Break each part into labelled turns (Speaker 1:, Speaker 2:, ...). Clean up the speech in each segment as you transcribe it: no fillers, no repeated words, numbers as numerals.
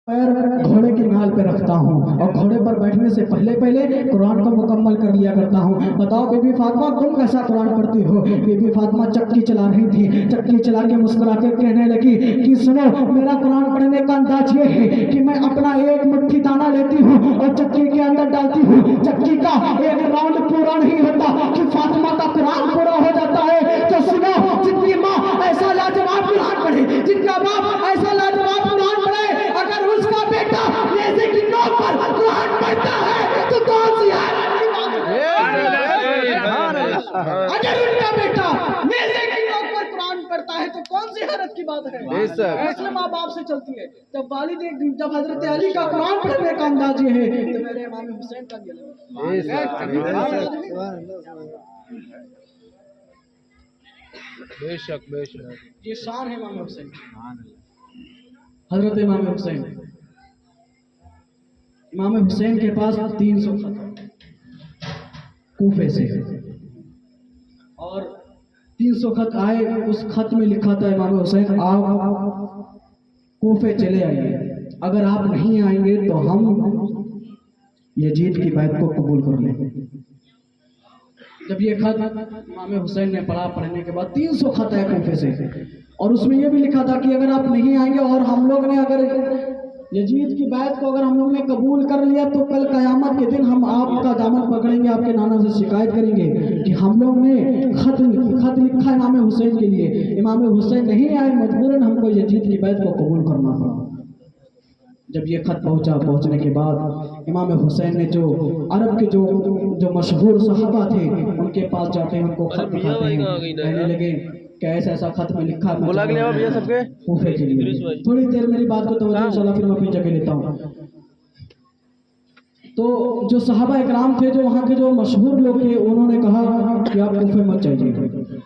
Speaker 1: पैर घोड़े की नाल पे रखता हूँ और घोड़े पर बैठने से पहले कुरान को मुकम्मल कर लिया करता हूँ। बताओ बीबी फातिमा तुम कैसा कुरान पढ़ती हो? बीबी फातिमा चक्की चला रही थी, चक्की चला के मुस्कुरा के कहने लगी कि सुनो, मेरा कुरान पढ़ने का अंदाज ये है कि मैं अपना एक मुट्ठी दाना लेती हूँ और चक्की के अंदर डालती हूँ। चक्की का एक राउंड पूरा नहीं होता कि फातिमा का कुरान पूरा हो जाता है। तो सुनो, जिनकी माँ ऐसा लाजवाब कुरान पढ़े, जिनका बाप ऐसा लाजवाब कुरान पढ़े, अगर उसका बेटा नेज़े की नोक पर कुरान पढ़ता है तो कौन सी हैरत की बात है? अगर उनका बेटा नेज़े की नोक पर कुरान पढ़ता है तो कौन सी हैरत की बात है? इसलिए माँ बाप से चलती है। जब हजरत अली का कुरान पढ़ने का अंदाज ये है तो मेरे इमाम हुसैन का
Speaker 2: बेशक बेशक
Speaker 1: ये शान है इमाम हुसैन। हजरत इमाम हुसैन, इमाम हुसैन के पास 300 खत कूफे से, और 300 खत आए। उस खत में लिखा था इमाम हुसैन आप कूफे चले आइए, अगर आप नहीं आएंगे तो हम यजीद की बैत को कबूल कर लेंगे। जब ये खत इमाम हुसैन ने पढ़ा, पढ़ने के बाद 300 खत आए कूफे से, और उसमें ये भी लिखा था कि अगर आप नहीं आएंगे और हम लोग ने अगर यजीद की बैत को अगर हम लोग ने कबूल कर लिया तो कल क़यामत के दिन हम आपका दामन पकड़ेंगे, आपके नाना से शिकायत करेंगे कि हम लोग ने खत लिखा इमाम हुसैन के लिए, इमाम हुसैन नहीं आए, मजबूरन हमको यजीद की बैत को कबूल करना पड़ा। जब ये खत पहुंचने के बाद इमाम हुसैन ने जो अरब के जो मशहूर सहाबा थे उनके पास जाते हैं, उनको खत दिखाते हैं, कहने लगे कि ऐसा खत में लिखा कूफे के लिए। थोड़ी देर मेरी बात को तवज्जो इंशाल्लाह फिर मैं अपनी जगह लेता हूँ। तो जो सहाबा इकराम थे, जो वहाँ के जो मशहूर लोग थे, उन्होंने कहा कि आप कूफे मत जाइए।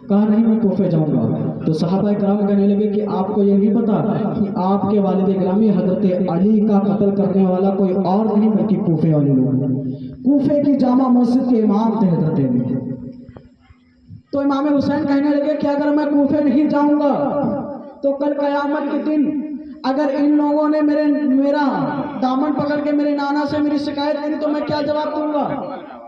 Speaker 1: कहा नहीं, मैं कूफे जाऊँगा। तो सहाबा इकराम कहने लगे कि आपको ये नहीं पता कि आपके वालिद गिरामी हजरत अली का कत्ल करने वाला कोई और नहीं बल्कि कूफे वाले लोग। कूफे की जामा मस्जिद के इमाम थे हजरत अली। तो इमाम हुसैन कहने लगे कि अगर मैं कूफे नहीं जाऊँगा तो कल क़यामत के दिन अगर इन लोगों ने मेरा दामन पकड़ के मेरे नाना से मेरी शिकायत करी तो मैं क्या जवाब दूंगा?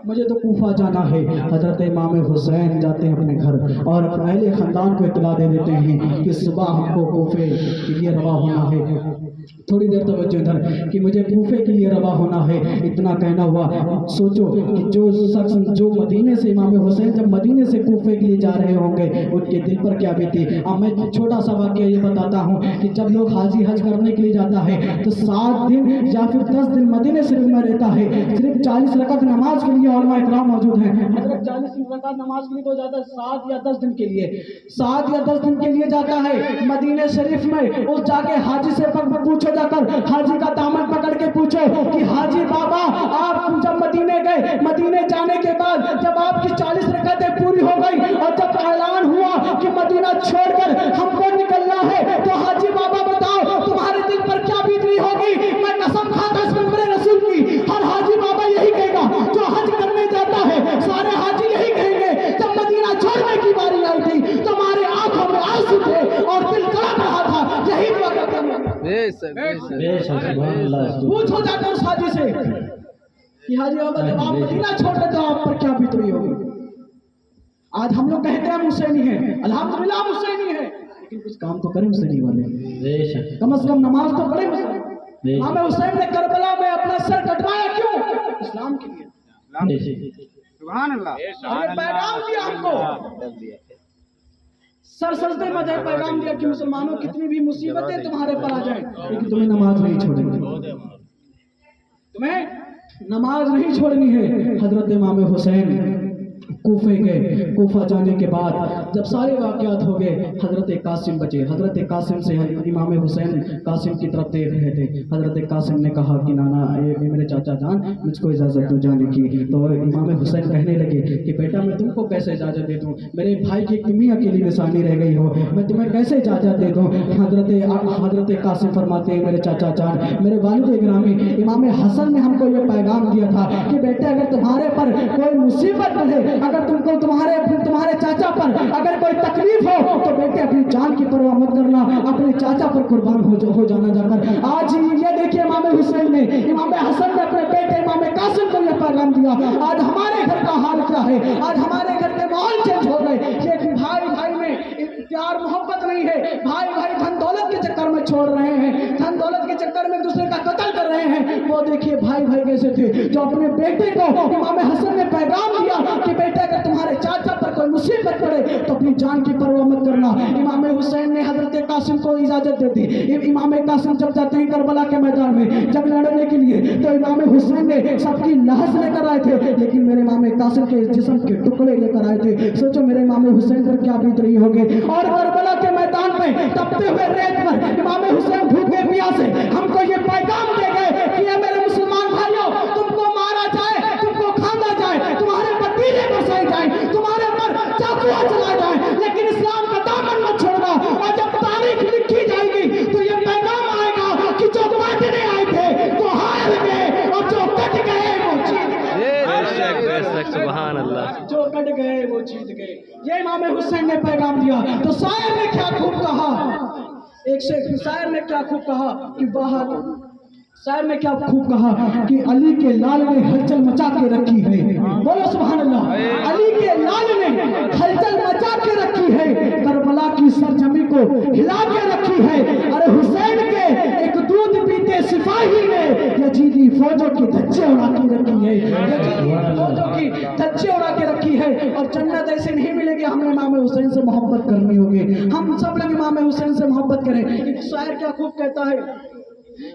Speaker 1: मुझे तो कूफा जाना है। हजरत इमाम हुसैन जाते हैं अपने घर और अहले ख़ानदान को इत्तला दे देते हैं कि सुबह हमको कूफे के लिए रवा होना है। थोड़ी देर तवज्जो इधर कि मुझे कूफे के लिए रवा होना है। इतना कहना हुआ, सोचो कि जो शख्स जो मदीने से इमाम हुसैन जब मदीने से कूफे के लिए जा रहे होंगे उनके दिल पर क्या बीती। अब मैं छोटा सा वाक़या ये बताता हूँ कि जब लोग हाजी हज करने के लिए जाता है तो 7 दिन या फिर 10 दिन मदीने शरीफ में रहता है। सिर्फ 40 रकात नमाज के लिए उलमा इकराम मौजूद हैं। हज़रत 40 रकात नमाज के लिए तो जाता है 7 या 10 दिन के लिए, 7 या 10 दिन के लिए जाता है मदीने शरीफ में। उस जाके हाजी से पूछो, जाकर हाजी का दामन पकड़ के पूछो कि हाजी बाबा आप जब मदीने गए, मदीने जाने के बाद जब आपकी 40 रकातें पूरी हो गई और जब ऐलान हुआ कि मदीना छोड़कर हमको निकलना है तो हाजी बाबा बताओ तुम्हारे दिल पर क्या बीत रही होगी? मैं कसम खाता इस मेरे रसूल की, हर हाजी बाबा यही कहेगा जो हज करने जाता है, सारे हाजी यही कहेंगे जब मदीना छोड़ने की बारी आई थी तुम्हारे आंखों में आंसू थे और दिल तड़प रहा था। यही दुआ करते हैं। पूछो जाकर उस हाजी से कि हाजी बाबा जब आप मदीना छोड़ रहे तो आप पर क्या बीत रही होगी? आज हम लोग कहते हैं हुसैनी है, अल्हम्दुलिल्लाह हुसैनी है, लेकिन कुछ काम तो करें हुसैनी वाले, कम से कम नमाज तो पढ़े। इमाम हुसैन ने करबला में अपना सर कटवाया क्यों? इस्लाम के लिए। सुभान अल्लाह। पैगाम दिया हमको, सर सजदे में जाए पैगाम दिया कि मुसलमानों कितनी भी मुसीबतें तुम्हारे पर आ जाएं लेकिन तुम्हें नमाज नहीं छोड़नी, तुम्हें नमाज नहीं छोड़नी है। हजरत इमाम हुसैन कूफे गए। कूफा जाने के बाद जब सारे वाक़यात हो गए, हजरत कासिम बचे। हजरत कासिम से इमाम हुसैन कासिम की तरफ देख रहे थे। हजरत कासिम ने कहा कि नाना ये मेरे चाचा जान मुझको इजाज़त दो जाने की। तो इमाम हुसैन कहने लगे कि बेटा मैं तुमको कैसे इजाज़त दे दूँ? मेरे भाई की तुम ही अकेली निशानी रह गई हो, मैं तुम्हें कैसे इजाज़त दे दूँ? हजरत कासिम फरमाते हैं मेरे चाचा जान, मेरे वालिद गिरामी इमाम हसन ने हमको ये पैगाम दिया था कि बेटे अगर तुम्हारे पर कोई मुसीबत पड़े, अगर तुमको तुम्हारे चाचा पर अगर कोई तकलीफ हो तो बेटे अपनी जान की परवाह मत करना, अपने चाचा पर कुर्बान हो जाना जाकर। आज ये देखिए ने इमाम हसन ने अपने बेटे इमाम कासिम को यह पैगाम दिया। आज हमारे घर का हाल क्या है, आज हमारे घर के माहौल चेंज हो गए। ये भाई भाई में प्यार मोहब्बत नहीं है, भाई भाई धन दौलत के चक्कर में छोड़ रहे हैं, धन दौलत के चक्कर में दूसरे का कत्ल कर रहे हैं। वो देखिए भाई भाई कैसे थे, जो अपने बेटे को इमाम हसन ने पैगाम दिया कि बेटा अगर तुम्हारे चाचा पर कोई मुसीबत पड़े तो अपनी जान की परवाह मत करना। इमाम हुसैन ने हजरत कासिम को इजाजत दे दी। इमाम कासिम जब जाते हैं करबला के मैदान में जब लड़ने के लिए, तो इमाम हुसैन ने सबकी लाश लेकर आए थे, लेकिन मेरे इमाम कासिम के जिस्म के टुकड़े लेकर आए थे। सोचो मेरे इमाम हुसैन पर क्या बीत रही होगी। और करबला के मैदान में तपते हुए रेत पर इमाम हुसैन भूखे प्यासे हमको ये पैगाम दे गए कि ये मेरे मुसलमान भाइयों, तुमको मारा जाए, तुमको खाना जाए, तुम्हारे पर तीरे बरसाए जाए, तुम्हारे पर चाकुआ चला जाए, लेकिन इस्लाम का दामन मत छोड़ना। और जब तारीख लिखी जाएगी तो ये पैगाम आएगा कि जो काटने आए थे वो हार गए और जो कट गए वो जीत गए।
Speaker 2: सुभान अल्लाह।
Speaker 1: जो कट गए वो जीत गए। ये इमाम हुसैन ने पैगाम दिया। तो शायर ने क्या खूब कहा, एक से शायर ने क्या खूब कहा कि बाहर शायर ने क्या खूब कहा कि अली के लाल ने हलचल मचा के रखी है। बोलो सुभान अल्लाह। अली के लाल ने हलचल मचा के रखी है, करबला की सरजमी को हिला के रखी है। अरे हुसैन के एक दूध पीते सिपाही ने यजीदी फौजों की धज्जे उड़ा के रखी है, यजीदी फौजों की धज्जे उड़ा के रखी है। और जन्नत ऐसे नहीं मिलेगी, हमें इमाम हुसैन से मोहब्बत करनी होगी। हम सब लोग इमाम हुसैन से मोहब्बत करें। एक शायर क्या खूब कहता है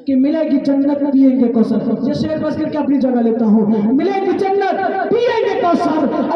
Speaker 1: कि मिलेगी जन्नत पिएंगे कौसर। ये शेर बस करके अपनी जगह लेता हूँ। मिलेगी जन्नत पिएंगे कौसर, अरे